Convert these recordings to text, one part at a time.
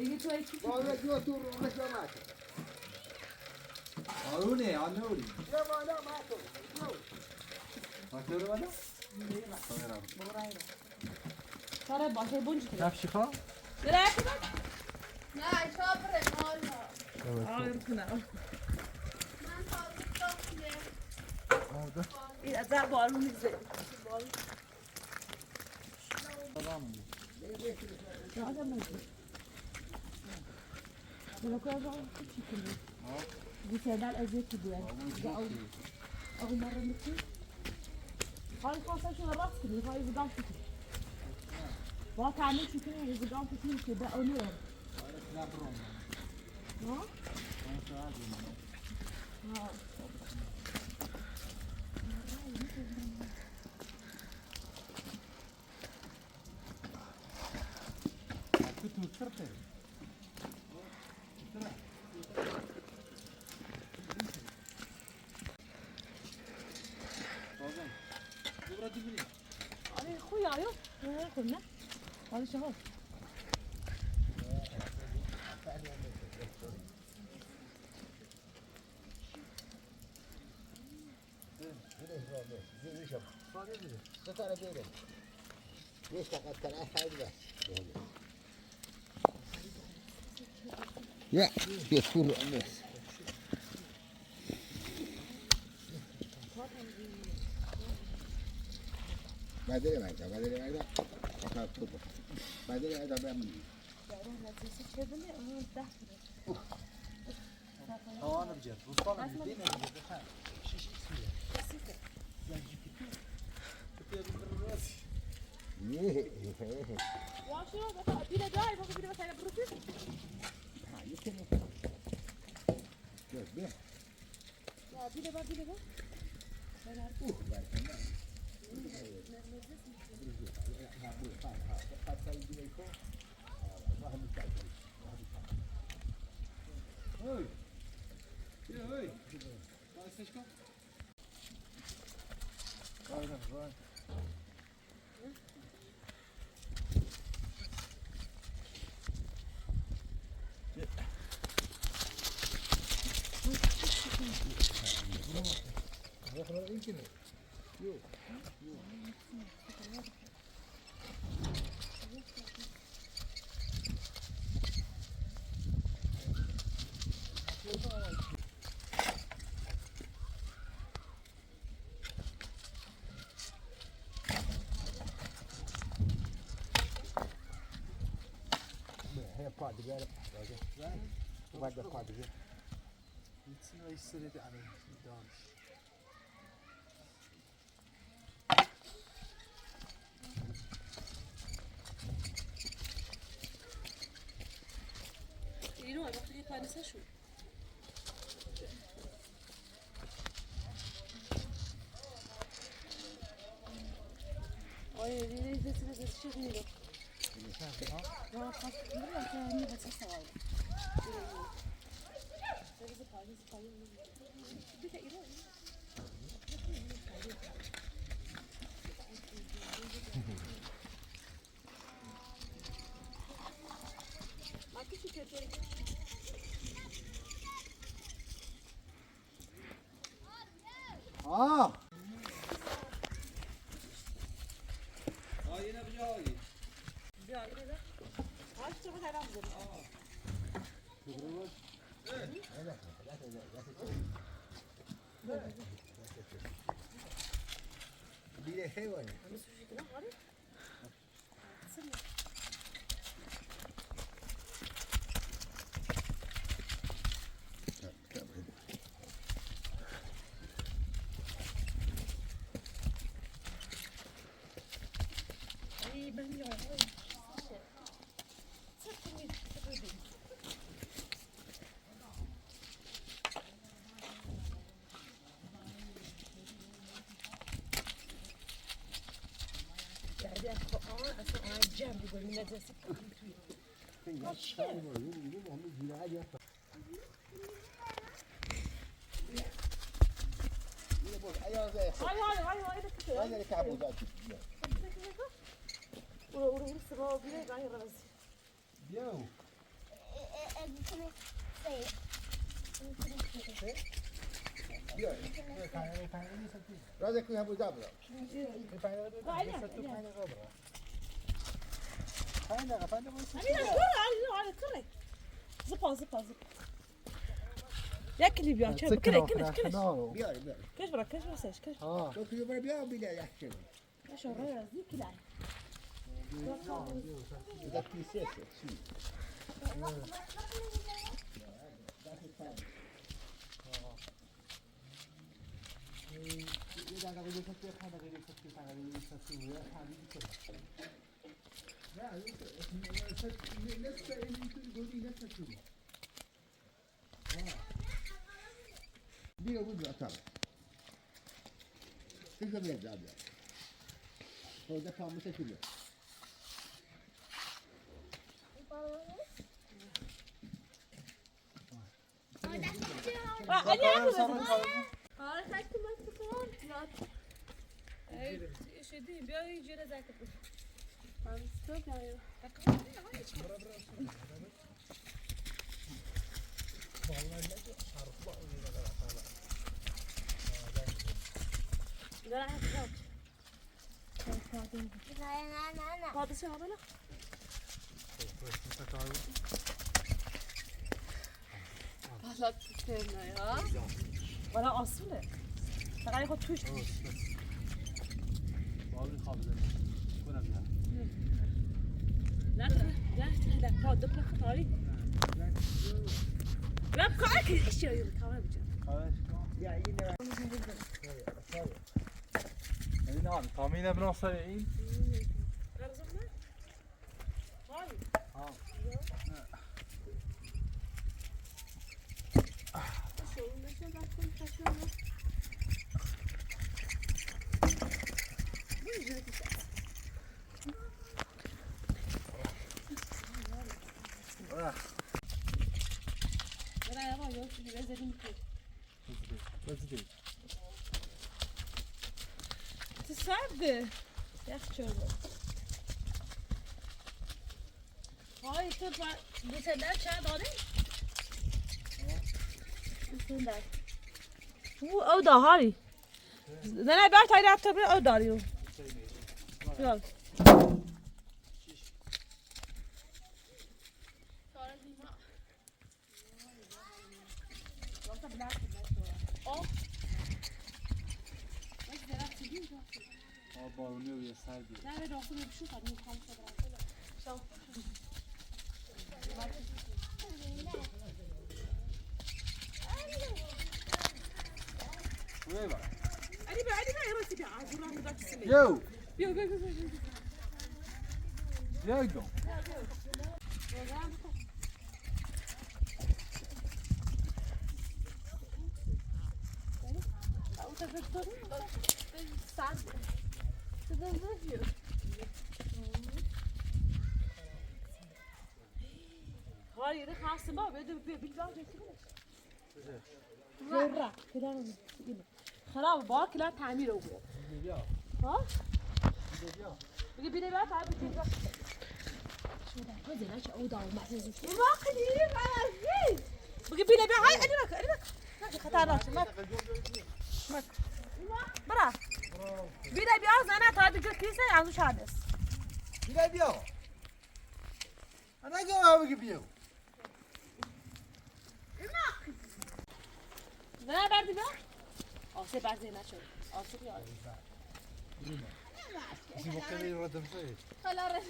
یه توی چی؟ بالا جو تو رو نشامات. آرونه آنوری. یا بالا ماتو. ماتو رو بالا؟ سارا باشه بونج کرد. نفشی خواه؟ درک کن. نه شابره مالا. کنه. من تازه داشتم. این از در بالون میزه. بالون. بسیار از یکی بیاد. آقای مرد میکنی؟ حالی خواستم شما راست کنی. خواهی زدام کنی. با تعمیل کنی زدام کنی که به آنو هم. ها؟ ها. تو کرده. آره خوی آیو. خوب نه. حالی شما. ستاره بیره. نیست فقط تنها حاضر. یا بیشتر نیست. بدری مایدا. فقط تو. بدری مایدا بهم. آن بجد. رسالة بين الجبهة. شيش اسمه. واشو بس بينا داي بس بينا بس على بروتين. لا بينا بقى. پادگار بعد پادگار يتصير يسرد عليه دامش اینو وقتی پانیسه شو. آیا دیدی دست چیز میره؟ نه خاص میره که میره چه سوال. هنا بجاي بیره حیوانی بيو بیا راز کوی هم بودا برا زبا یکی بیا چه بکنه بیار بیار کش برا کش برسش کش تو کوی برا بیا بیده یک چه کش رو رازی کلای ده پیسه چی بیا بود اتاق دیگه بیاد جا بیاد خورده خاموشه چی بیاد آره خیلی کمک بکن شدی بیا یه جوره زکت حالا تو ترنه ها ولی آسونه فقط خود توش لا فاضل لك طاري لا بقى ايش يا كمان نعم طعمينا بنوصل العين تصدق يا اخي شوربه هاي تبع بسلات شاد هذا بسلات هو او ده هاري انا بعت هاي لعبت او داريو يلا بارونی و یه سردی نه به داخل بشو خواهد میخوام شد علی بیا راستی بیا عجورا مدار کسی یو بیا یو هاي ده خاص ما بده بالباغ زرع كده خراب باك لا تعمير هو ها بيجي بينا بقى تعال بتيجي شو ده هذا لا شو ده وما تنزل ما قديم على الزين بيجي بينا بقى هاي اديك خطرات ما برا بينا بقى زنا تعال تجي كيسه عاوز شادس بیا بیا انا جا بگی بیو زنا بردی بقى آسه برزه نشد آسه بیار اسی مکمی رو ردم شد حالا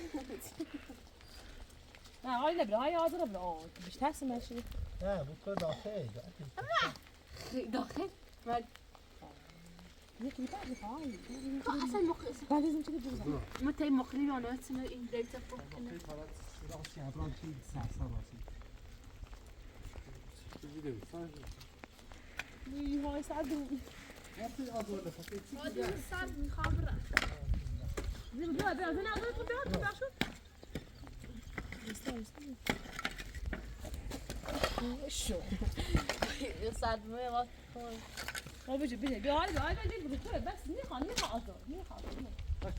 نه هاي نبلا هاي حاضر نبلا مش تحسن ماشي نه بکر داخل داخل يك بتاعي هاي اصلا مقيس بعد لازم تجيب جوزها متى مقلي وانا اسمه این دیتا فوق راسی ابران چی سرسا راسی هاي سعد وقتی آدوار لفتی هادي صار مخابره زين بلا بلا زين اقول بلا شو شو صار ما وقت هو بيجي بيجي هاي بيجي بكره بس نيخا اصلا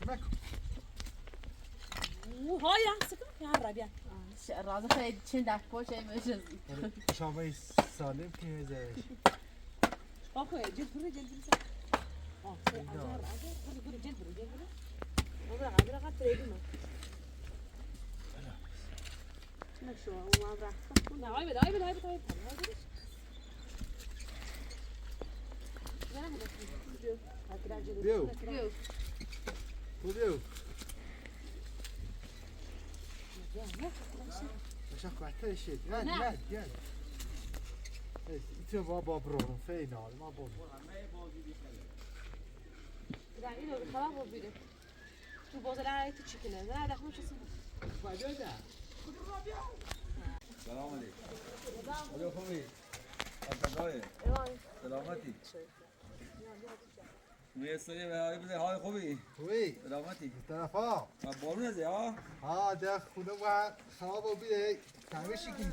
مک وهاي سكر يا ربيع الرازة خلي تشيل داك بوشة مجزي شامه سالم که میزش آخه جد بره جد بره عذر بره جد بره عذر قد تريدي ما نشو وما براحتك لا عيب بیو بيو بیو عشان قاعدة شيء لا انت بابا برو فينا ما بابا لا اینو خراب بود بیره تو بازار علی تو چیکنه نه داخل چه سلام علیکم. حالا خوبی؟ آقای سلامتی. میسری به حال بده حال خوبی؟ خوبی سلامتی. طرفا بارون از ها؟ ها ده خونه و خراب و بیده تعمیرش کنی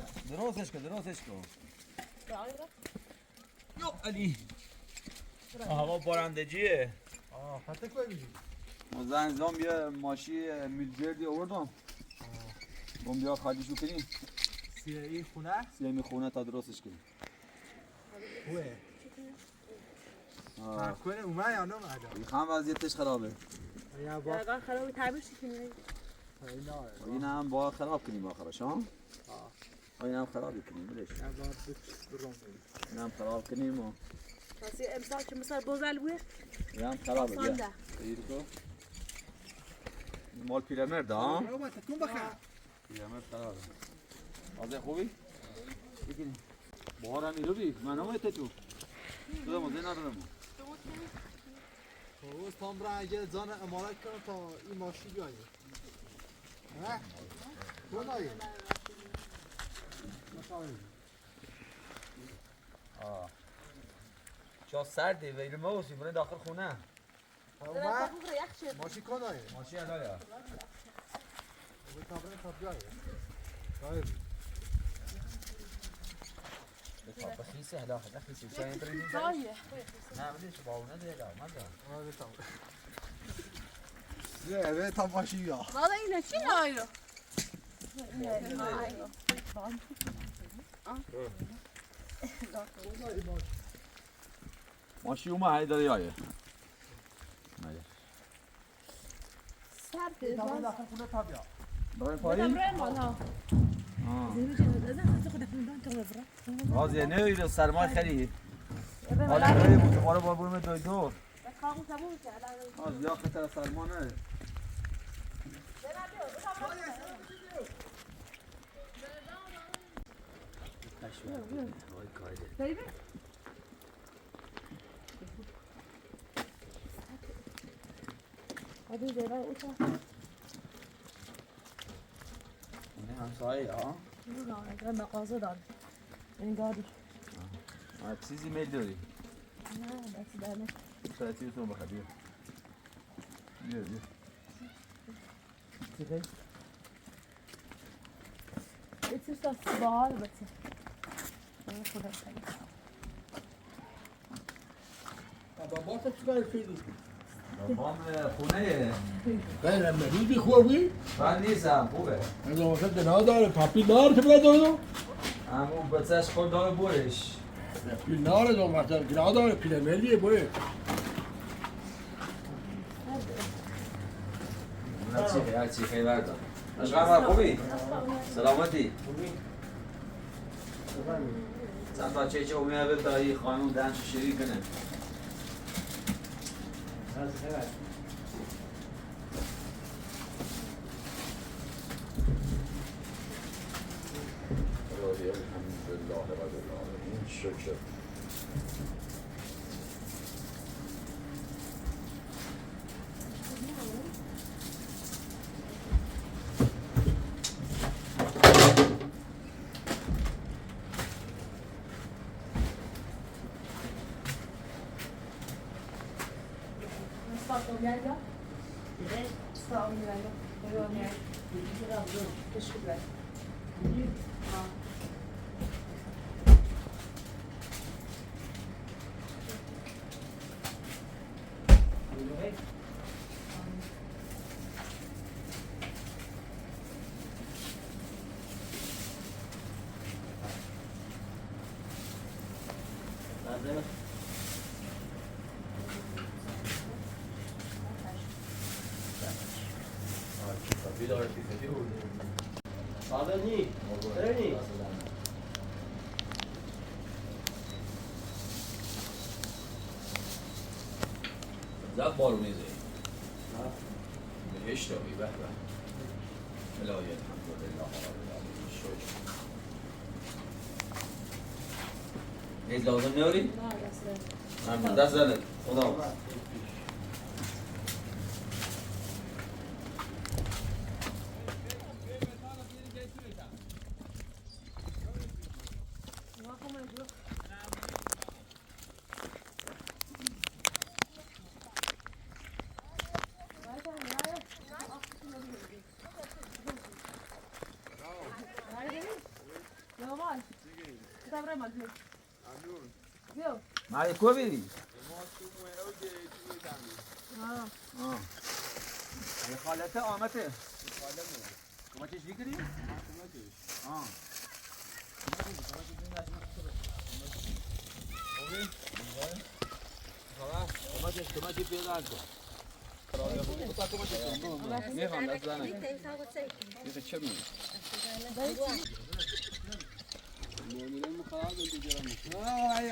درستش کن. یو علی. هوا بارندگیه. فتح کوی میگی ما زنگ بیا ماشی میلجردی آوردم. بم بیا خالیشو کنیم. سیایی خونه سیمی خونه تا درستش کنیم. خوبه کنه اومد یا نمیاد میخوام وضعیتش خرابه. یا با اگر خراب تعبیر کنی این هم با خراب کنیم آخرش ها؟ این هم خراب کنیم بلش. این هم خراب کنیم و پس امسال که مثلا بازل بود این هم خرابه بیا. سانده ایرکو مال پیرمرد ها؟ بابا تکون بخیر پیرمرد خرابه. آزه خوبی؟ بگیریم. بارم میرو بی من هم تو تو مزه ندارم. روز تام را اگه زن امارت کنم تا این ماشی بیاید ها؟ کون آیه؟ چا سرده ویل موسی برای داخل خونه. اومد؟ ماشی کن آیه؟ ماشی الان یا؟ اوی تابره تا بیاید باید بخیسه هلا بخیسه چای بریم. سایه نه بدیش باونه دیگه ماذا؟ نه تا ماشی یا والله إنه شو هايو ماشی اومد های داره یایه. سرده تابره داخل خونه تا بیا برای پایین؟ برای مالا آزه نه سرمای خیلی. حالا برای دوباره با بریم دو. آز یا خطر سرما نه. این همسایه ها؟ مغازه داره این گادی چیزی میل داری؟ نه بس داره ساعتی تو بخواه بیا یه چیز تا باحال بچه خدا بابا تو چیکار کردی؟ بابام خونه غیر مریضی خوبی؟ من نیستم خوبه از واسه دنا داره پاپی دار تو بدونم همون بچهش خود داره برش پی نار دو مثلا گرا داره پی ملی بوی هرچی خیلی بردار اشغال خوبی؟ سلامتی؟ چند بچه چه اومه ببدایی خانون دنش شیری کنه الحمدلله رب العالمین شکر زد بارونی زی بهشت آبی به به الهی الحمدلله شکر نیز لازم نیاری؟ نه دست من دست زنه خدا ماری کو بیری؟ یه خالته آمده کمکش بگیری؟ کمکش بیدار کن میخوام دست زنه میخوام چه میگی؟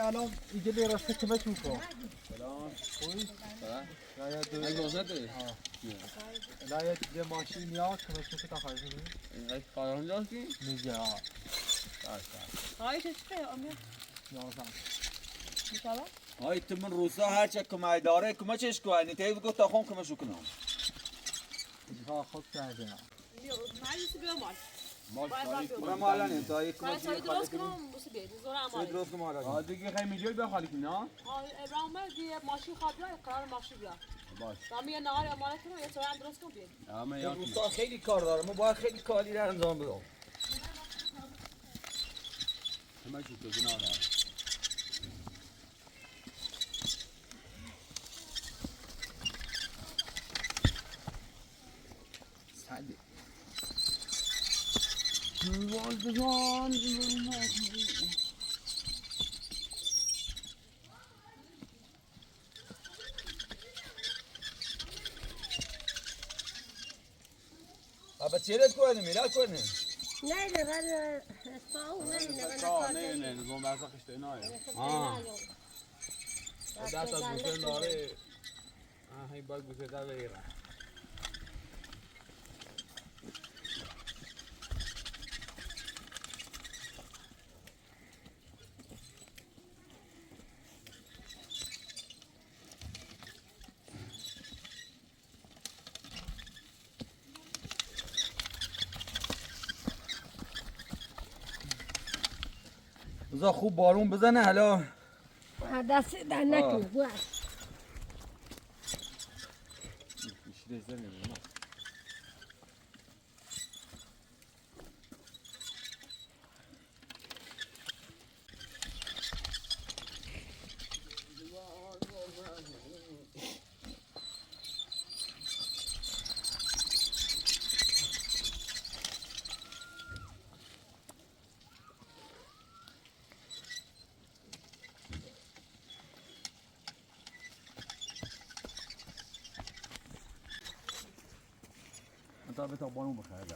الان اینجا به راسته کمک میکنم سلام خوبی؟ اگه لا یه ماشین میاد کمک میکنه تا خارج کنیم خواهران داشتی؟ میگه هاي تشكي امي یازم مثلا های تو من روسا هر چه کمای داره کمکش کن یعنی تایی بگو تا خون کمکش کنم اینها خود کرده ما يسوي مال من مالا نیم تا یک انا کمکی سوي دروس كم بس بيت زور اعمال درست کن مالا دیگه خیلی میجوی بخالی کنی ها؟ ابراهيم ما دي ماشي خابلا قرار ماشي بلا باش رامي النهار امانه كانوا يسوي عند دروس كم بيت روسا خیلی کار داره ما باید خیلی کاری رو انجام بدم Apa çeyrek koydum, milat koydum. نه نه بعد ساو نه نه Ha. دست از گوشه داره هی باید گوشه در بگیرم بذار خوب بارون بزنه حالا دست در نکنه بود تا به تا بارون بخره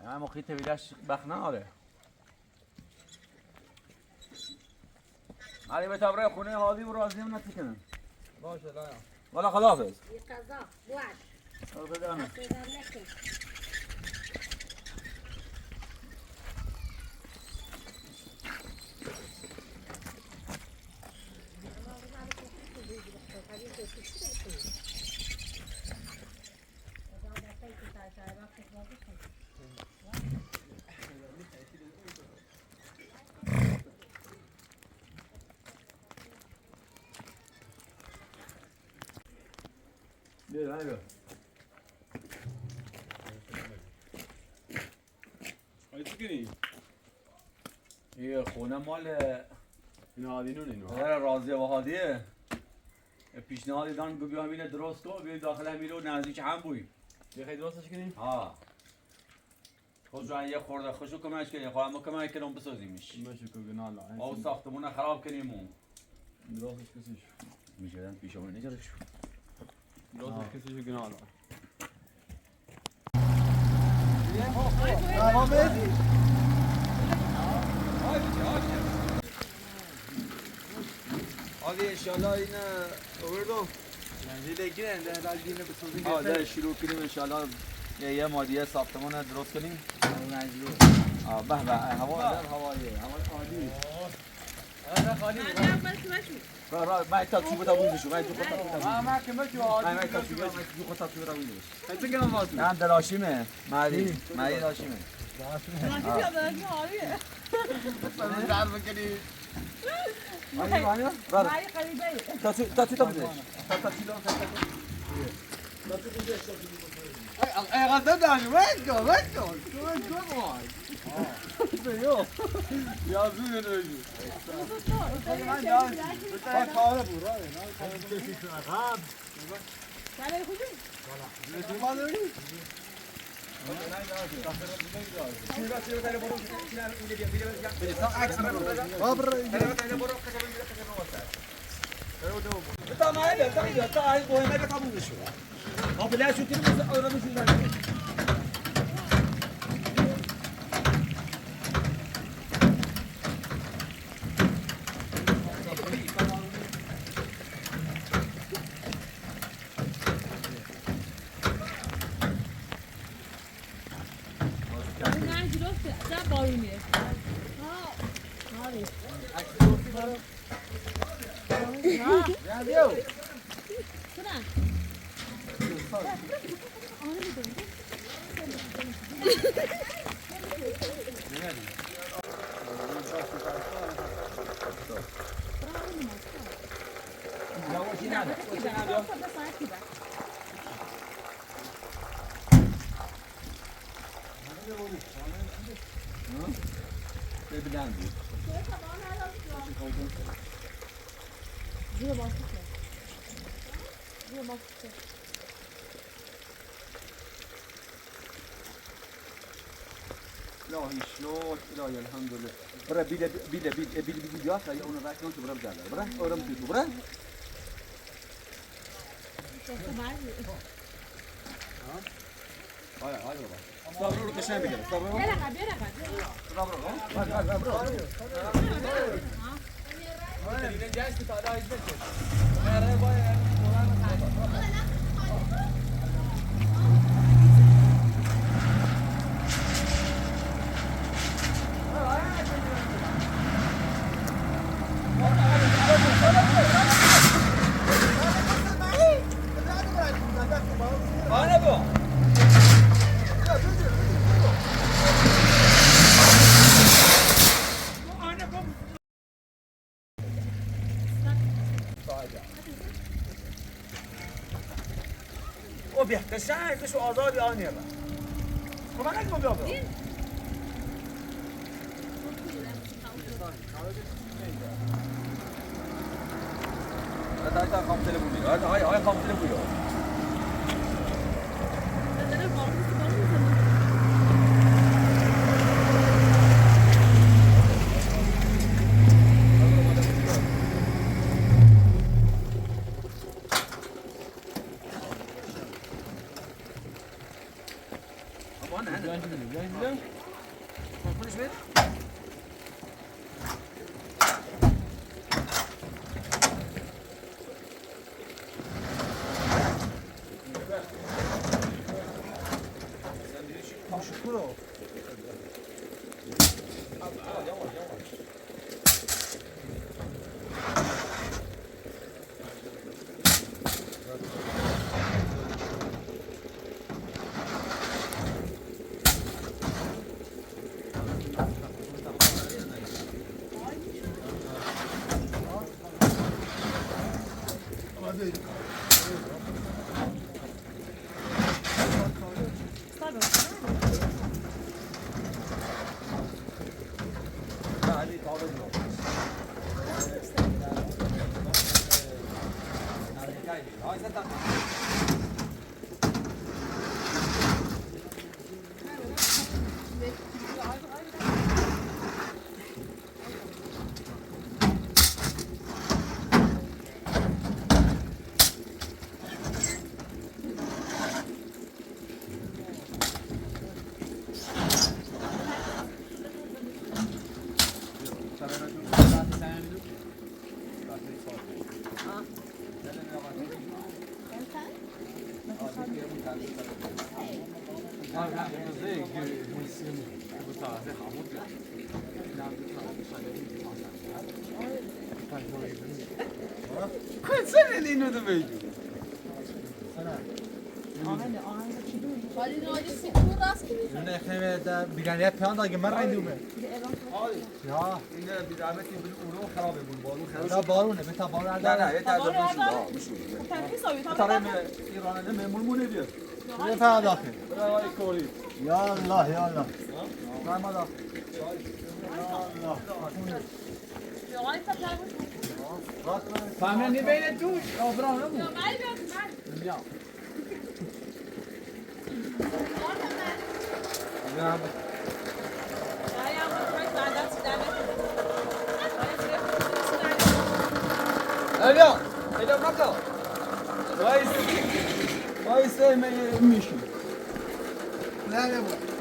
اما خیلی تویلش بخ ناره علی به تبره خونه هادی و راضی هم نتیکنم باشه لایا والا خداحافظ قضا بود بدانم دست در نکنه بیا بیا آیا چی کنی؟ یه خونه مال این هادینون اینو پدر راضی و هادیه پیشنهادی دان که بیا همینه درست کن بیا داخل همینه و نزدیک هم بوی بخیر درستش کنیم؟ ها خود رو یه خورده خوشو کمک کنیم خواهم ما کمک کنیم بسازیمش باشه که گناه لا او ساختمون خراب کنیم و درستش کسیش میشدن پیشمون نجارش درستش کسیش گناه لا تمام بدی آگه انشالله این اوردو دیگه نه در دینه به توضیح آده شروع کنیم انشالله یه مادیه ساختمون درست کنیم به به هوا هواییه هوا عالی من تا چوب تا بوندشو من جو خطا ما که ما که من تا چوب جو خطا چوب تا بوندش حتی که ما تو نه دراشیمه مری دراشیمه در بکنی تا چی تا بودش تا چی اقدر دانی وید کن یا زود نمیدی کار بورا الهی شکر الهی الحمدلله برای بیل بیاد تا اون رو راکن تو برام جاده برای اورم تو برای آیا بابا صبر رو کشن بگیر صبر رو او بیا کشن کشو آزادی آنیه با کمان نگم بیا بیا هذا خام تلفون بيو هاي خام تلفون بيو کنسل اینو دو بیجو حالی نادی سیکون راست کنی نه خیلی بیگانیت پیان داگه من رندومه یا این بی‌رحمتی بود اونو خرابه بود بارون نه خراب بارونه بتا بارون نه نه یه تازه بارون بشو تنکی ساوی تا تاره ایرانه مهمون بیا نه پیان داخل برای کوری یا الله یا الله محمد جوای تا فهمیدی بین تو آبرام نمون من بیاد یا الیا الیا مکا وایس میشی نه نه بود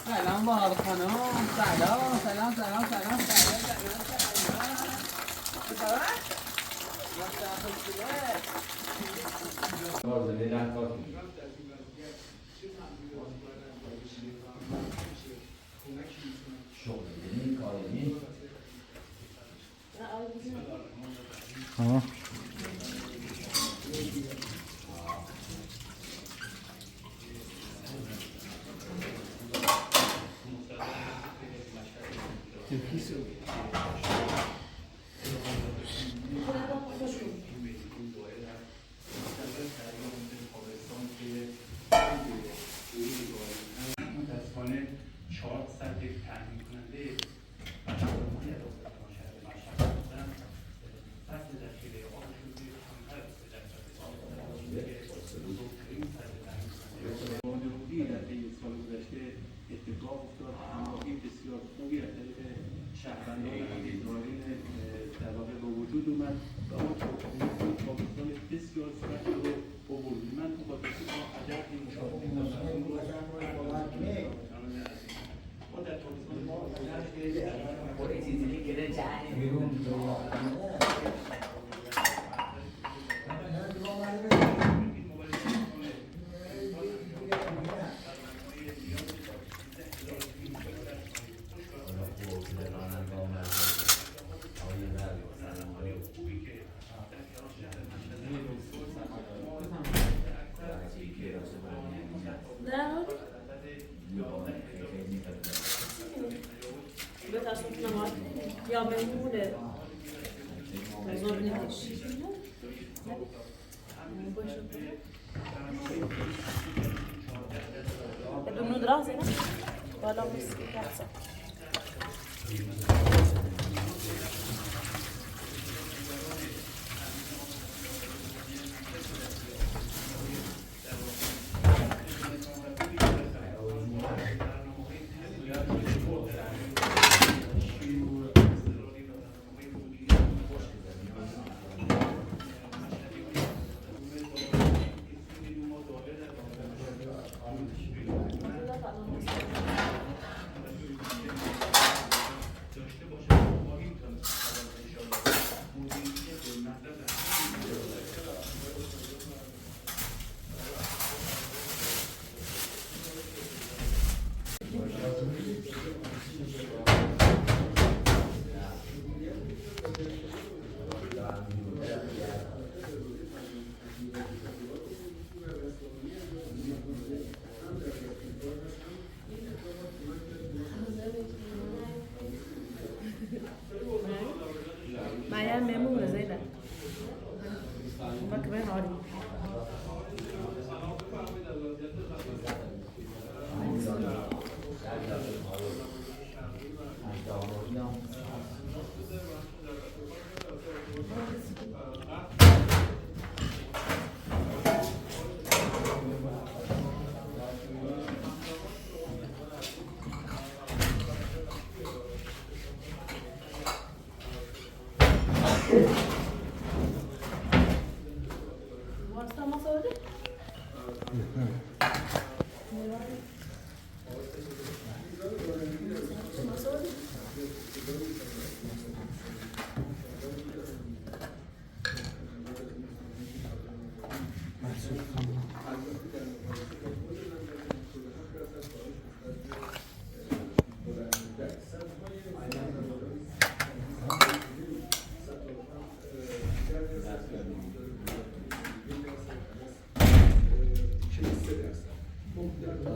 سلام بابا خانم سلام سلام سلام سلام متاسفانه 400 یک تامین کننده فصل ذخیره آبشون زیر کمتر از ورودی در طی سال گذشته اتفاق افتاد. همراهی بسیار خوبی از طریق شهروندان همکارین در واقع به وجود اومد و ما تابستان بسیار سرد رو آوردیم. من با عجب این مشاهده ما در یا میمونه زور نمیشه بدون ندراسه نه بالا مسکی کاسه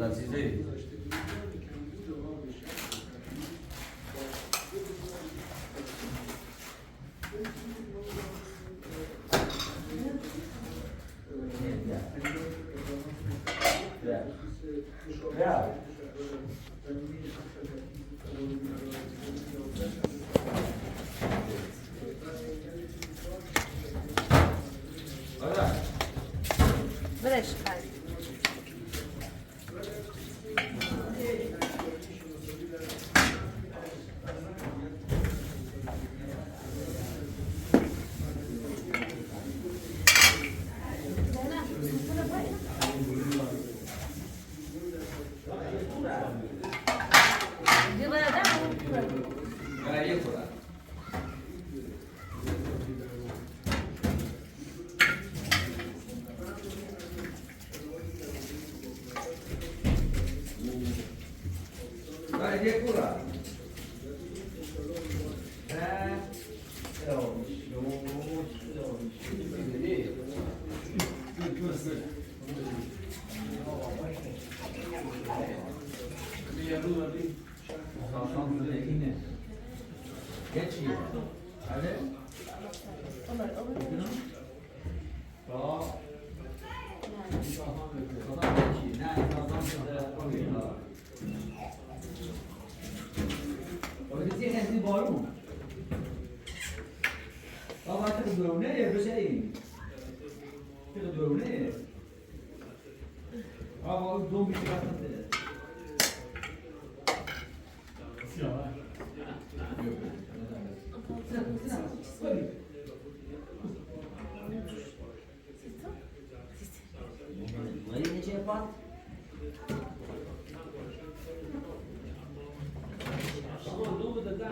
عزیزی برش خواهی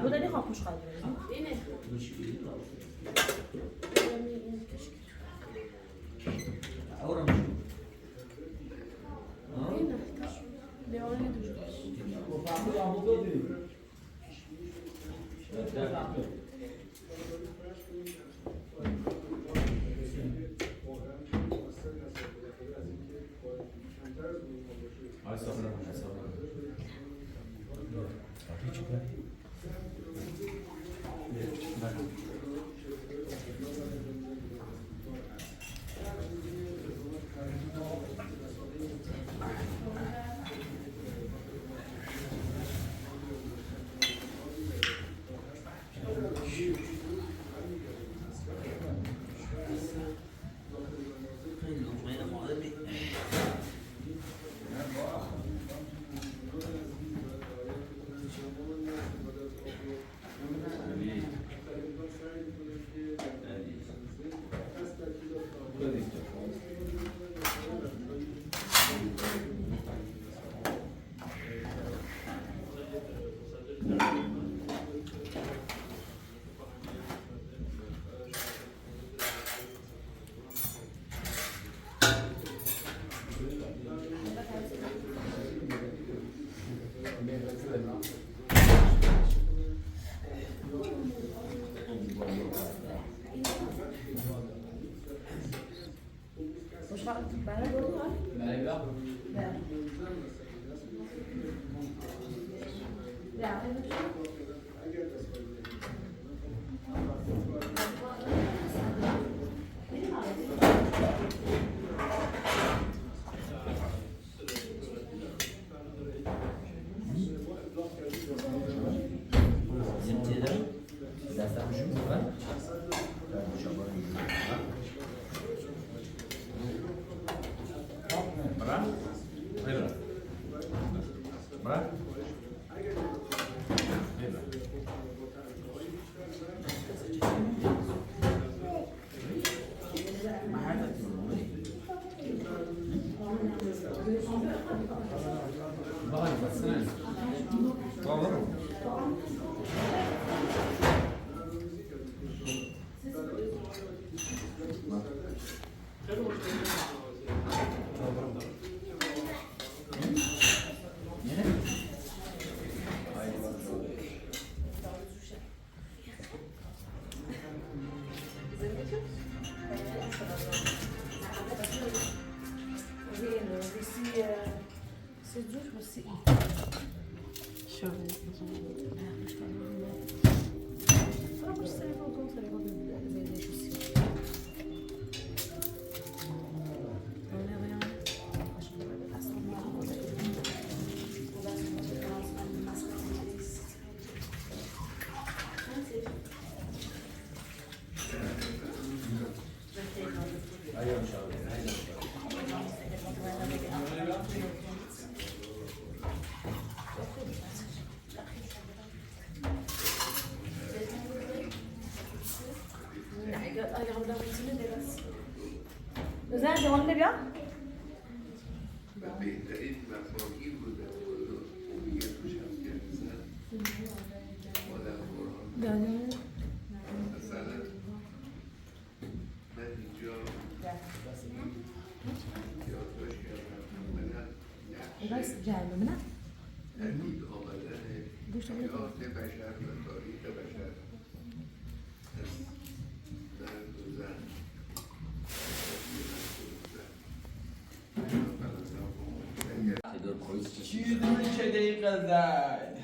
Bu da ne kapmış kaldı? صدروش بسی برو باش سری کن سری کن زیده شوسی بزن جوان بیا بهترین مفاهیم رو در مورد خوبیت روش هم گرفتن آدم قرآن مثلا من اینجا یادداشت کردم اولا نقش تمید آمدن حیات بشر و تاریخ بشر از مرد و زن چی چه دقیقه زد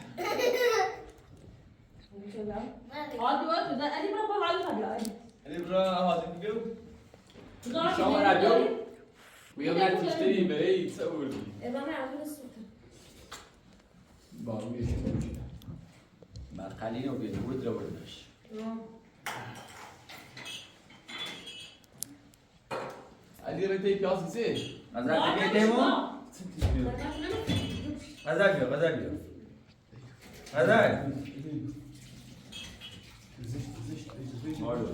عادي وقت ده قال لي برافو على الفجأة علی برا هادی بگو شما رادیو بیا من تشتری برای تصور ابغى نعمل الصوت بارو میشه بگید بعد قلیل رو بیاد بود رو بردش علی رتی پیاز کسی غزل دیگه دیمو غزل بیا غزل مارو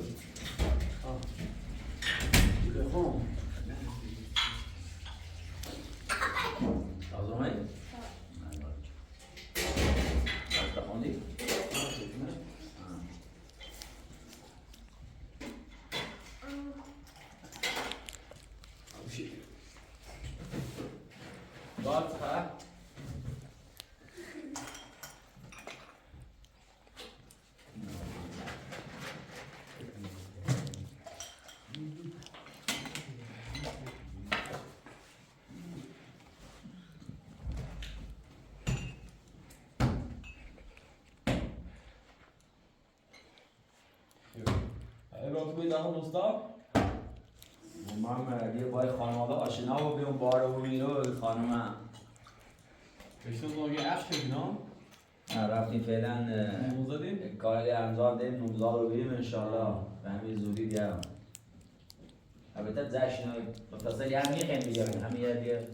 لازم هایی؟ از بخوندی؟ بات ها راه توی دهم استاد من یه بای خانواده آشنا و بیام بار و میرو خانم بشتون نوعی اخ شدینا رفتیم فعلا موزدیم کاری انجام دیم 19 رو بریم انشالله به همین زودی دیگه البته جشن مختصر یه هم میخوایم بگیم همین یه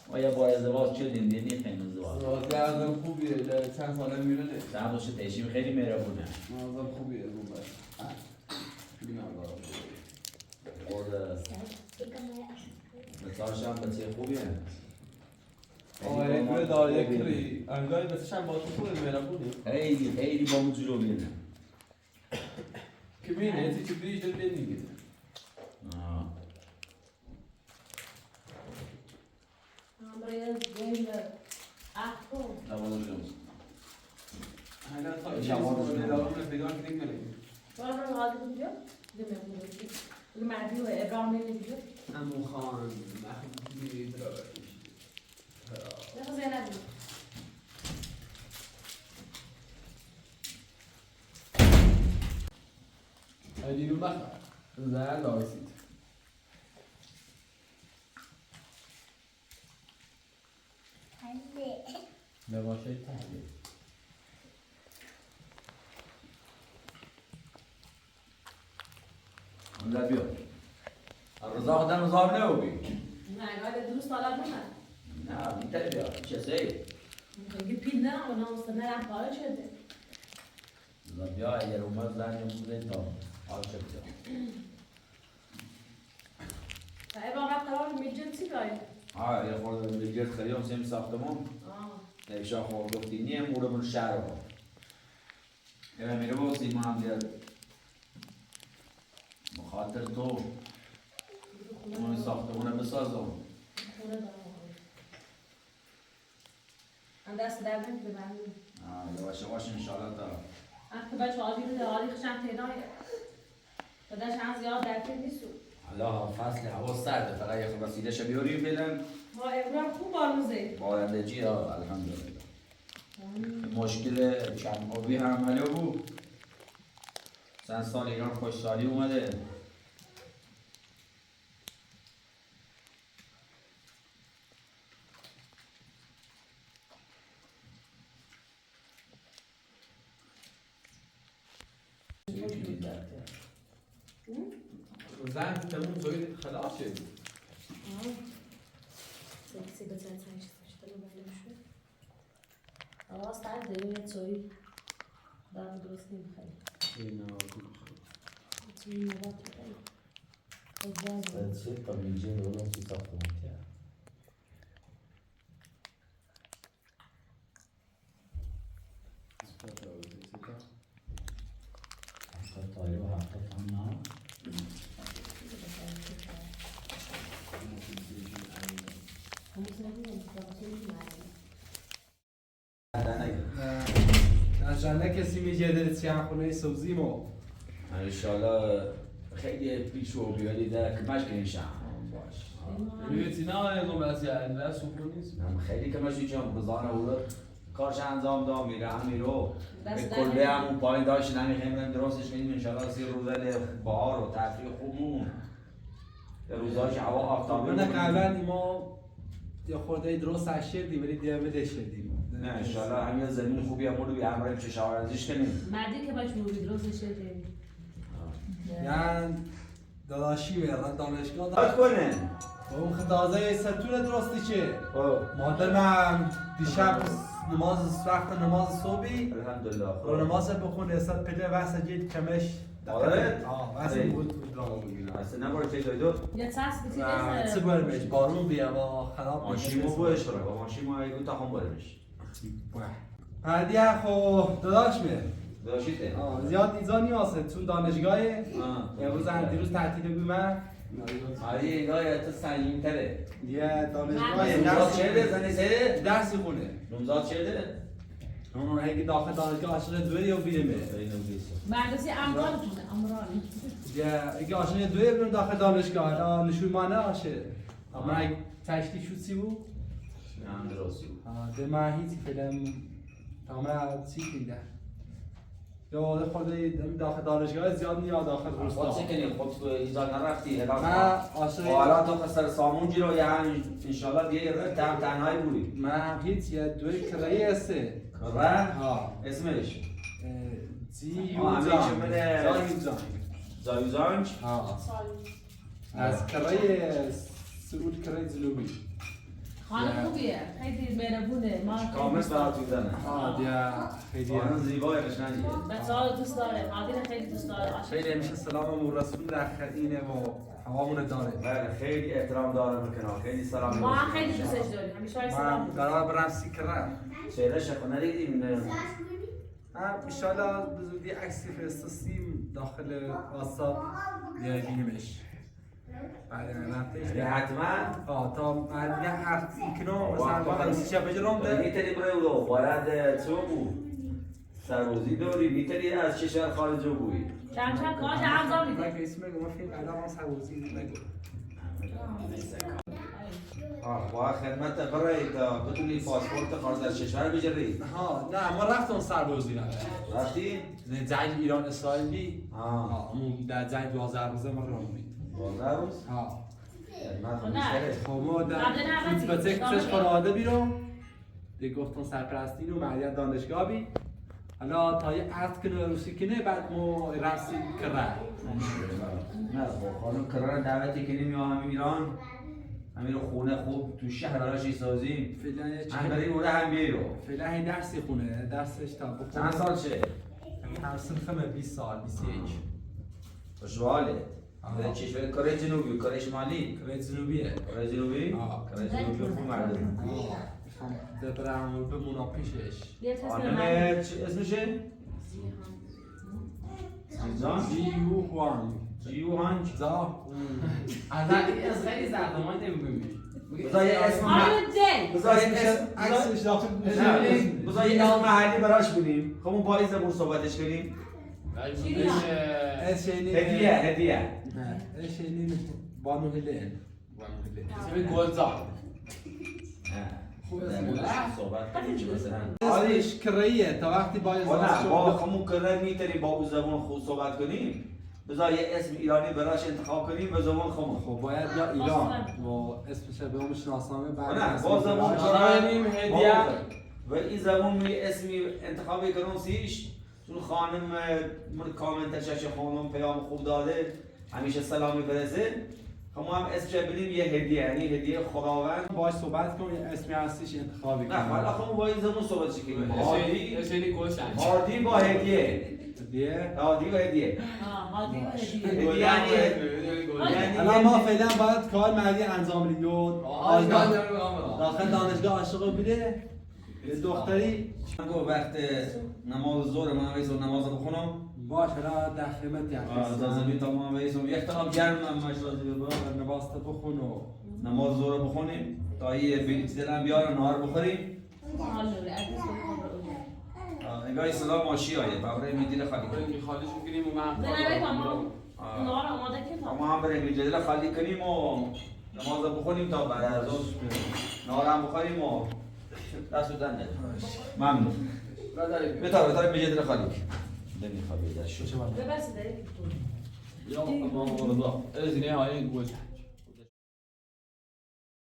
ما یه با ازدواج شدیم دیگه میخوایم ازدواج آزم خوبیه چند ساله میره چند باشه تشیم خیلی مهربونه آزم خوبیه روبه بینم خود مثالش هم بچه خوبیه آره توی داره کری انگاری بسش هم با تو خوبه مهربونی خیلی با اون جلو میره که بینه چی بیش دل بین میگیره جوان جون حالا تا جوان دارم پیدا کنیم برو غادي بيجو المعدي وابراهيم اللي بيجو امو خان محمودی داره ياخذ زينب هدیو بخر زن لارسید لباشه تحلیل لا بيو الرزاق ده نظام نوبي نه قاعد دروس طالب نه نعم انت بيو شو سي نجيب بينا ونوصل نلعب بارش كده لا بيو يا روما زان يوم زين تو حال شفت طيب انا قرار ميجنسي قاعد يا خورد الجيت خليهم سيم ساختمون نيشا خورد گفتینی مورد من شهر رو اما میره با سیما هم بیاد بخاطر تو اون ساختمون بسازم من دست در نمیدونم یواش یواش انشالله تا حتی بچه عادی رو داری خشم تیدایی داداش هم زیاد درکی نیستو حالا فصل هوا سرده فقط یه خود وسیله‌شو بیاریم فعلا ما امرام خوب بارموزه بارندگی ها الحمدلله مشکل چند آبی هم حالا بود چند سال ایران خوشسالی اومده زن تموم زوید خلاص شد سكسي بس هتعيش تشتغل بعد شوي خلاص تعال دنيا تسوي ده دروسني بخير تسوي نبات بخير چه تابلیجه دولم سی ساختمان کرد تایی و هفته هم نه نه کسی میگه دلت چند خونه سوزی ما انشالله خیلی پیش و بیالی در کمش کنیشم باش میگه نه نگم از یعنی نه سکون نیست هم خیلی کمش کنیشم بزانه او رو کارش انجام دام میره هم میرو به کله همون پایین داشت نمیخیم درستش کنیم انشالله 3 روزه بهار و تفریح خوبمون به روزاش هوا آفتابی من قبلا ما یا خورده درست شدیم ولی دیگه بدشدیم نه انشالله همین زمین خوبی هم رو بیامریم چه شاورزیش کنیم مردی که باش موری درست شده یعنی داداشی و دانشگاه داد کنه اون خدازه ستون درستی چه؟ خب مادرم دیشب وقت نماز صبحی الحمدلله رو نماز بخونه استاد پدر واسه جید کمش آره؟ واسه بود درامو بگیرم اصلا نباره چه دایدو یا تاس چه برمش بارون بیا با خراب ماشیمو باش رو با ماشیمو ایگو تا هم برمش هدیه خو داداش میه داشته زیاد ایزا نیازه چون دانشگاهه امروز دیروز تعطیل بودم آره ایگاه تو سنگین تره یه دانشگاه نمزاد چه زنی سه؟ درسی خونه نمزاد چه اون اگه داخل دانشگاه عاشق دوی یا بیرمه مهندسی امران کنه امران یا اگه عاشق دوی برم داخل دانشگاه الان نشون مانه عاشق اما اگه تشتی شد سی بود هم درستی ده من هیچی فیلم تمام چی کیده یا خورده داخل دانشگاه زیاد نیا داخل روستا خود چه کنی خود تو ایزا نرفتی من عاشق حالا تو خسر سامون جیرو یا هم انشالله دیگه یه تم تنهایی بودی من هیچ یه دوی کرایی هسته کرا؟ ها اسمش؟ زایوزانج ها از کرای سعود کرای جنوبی خانه خوبیه خیلی مهربونه ما کامل برات میزنه دیا خیلی خانه زیبای قشنگیه بچه ها دوست داره مادر خیلی دوست داره خیلی همیشه سلام رسول در اینه و هوامون داره بله خیلی احترام داره میکنه خیلی سلام ما هم خیلی دوستش داریم همیشه های سلام من قرار برم سیکرم چهره شکو ندیدیم انشالله بزودی عکسی فرستیم داخل واتساپ یا بینیمش بعد رفتش حتما تا من یه هفت کنم مثلا با سی شب بجرم ده میتونی برای او باید چه بود سربازی داری میتونی از کشور خارج رو بوی چند کاش انجام میده من که اسم میگم فیلم الان سربازی نگو با خدمت برای تا بتونی پاسپورت خارج از کشور بگیری ها نه ما رفتم سربازی رفتی جنگ ایران اسرائیلی همون در جنگ 12 روزه ما رو میدیم 12 روز ها نه خب ما در فوتبال کسش خانواده بیرون دیگه گفتم سرپرستین و معیت دانشگاه بی حالا تا یه عرض کنه روسی کنه بعد ما رفتی کرد نه خانم کرار دعوتی کنیم یا همین ایران همین خونه خوب تو شهر براش سازیم هم بریم اوره هم بیرو فعلا این درسی خونه درسش تا بخونه چند سال چه؟ هم سنخمه 20 سال 21 خوشحاله در کشور کره جنوبی کره شمالی کره جنوبیه کره جنوبی؟ کره جنوبی خوب مردم ده برم بمونا پیشش خانم اسمشه؟ زیزان؟ جیو هوانگ جیو هانج زا از خیلی زخدمان نمیگویی بذار یه اسم عکسش داخل بذار یه اسم محلی براش بودیم خب اون پاییز زبون صحبتش کنیم هدیه اشینین بانو هلین اسم گلزار صحبت کنیم چی مثلا اسمش کرهیه تا وقتی با نه ازدواج با شد همون کره میتونیم با اون زبان خود صحبت کنیم بذار یه اسم ایرانی براش انتخاب کنیم به زبان خمون خب باید یا ایران و اسمش به اون شناسنامه بعد نه اسم با زبان براش. داریم هدیه. و این زبان می اسمی انتخاب کنم سیش چون خانم کامنت شش خانم پیام خوب داده همیشه سلامی برسه خب ما هم اسمش بدیم یه هدیه یعنی هدیه خداوند باش صحبت کن یه اسمی هستیش انتخابی نه حالا خب با این زبان صحبت کنیم هادی اسمی کلشن هادی با هدیه دیگه هادی با هدیه هادی و هدیه هدیه یعنی الان ما فعلا باید کار مردی انجام بدیم داخل دانشگاه عاشق بوده یه دختری گفت وقت نماز ظهر من ویسم نماز بخونم باش حالا در خدمت لازمی تا ما ویسم یک طرف گرم مش لازم با نماز بخون و نماز ظهر بخونیم تا یه بلیت دلم بیارن نهار بخوریم انگار صدا ماشی آیه بابره میدیل خالی کنیم خالیش می‌کنیم و من زنبه تمام نهار آماده که ما هم بریم جدیل خالی کنیم و نماز بخونیم تا بعد از اون نهار هم بخوریم و دست دادن ممنون بهتر به جدیل خالی نمیخواد بیاد شو ببرسید داری یا ما والله از نه های گوش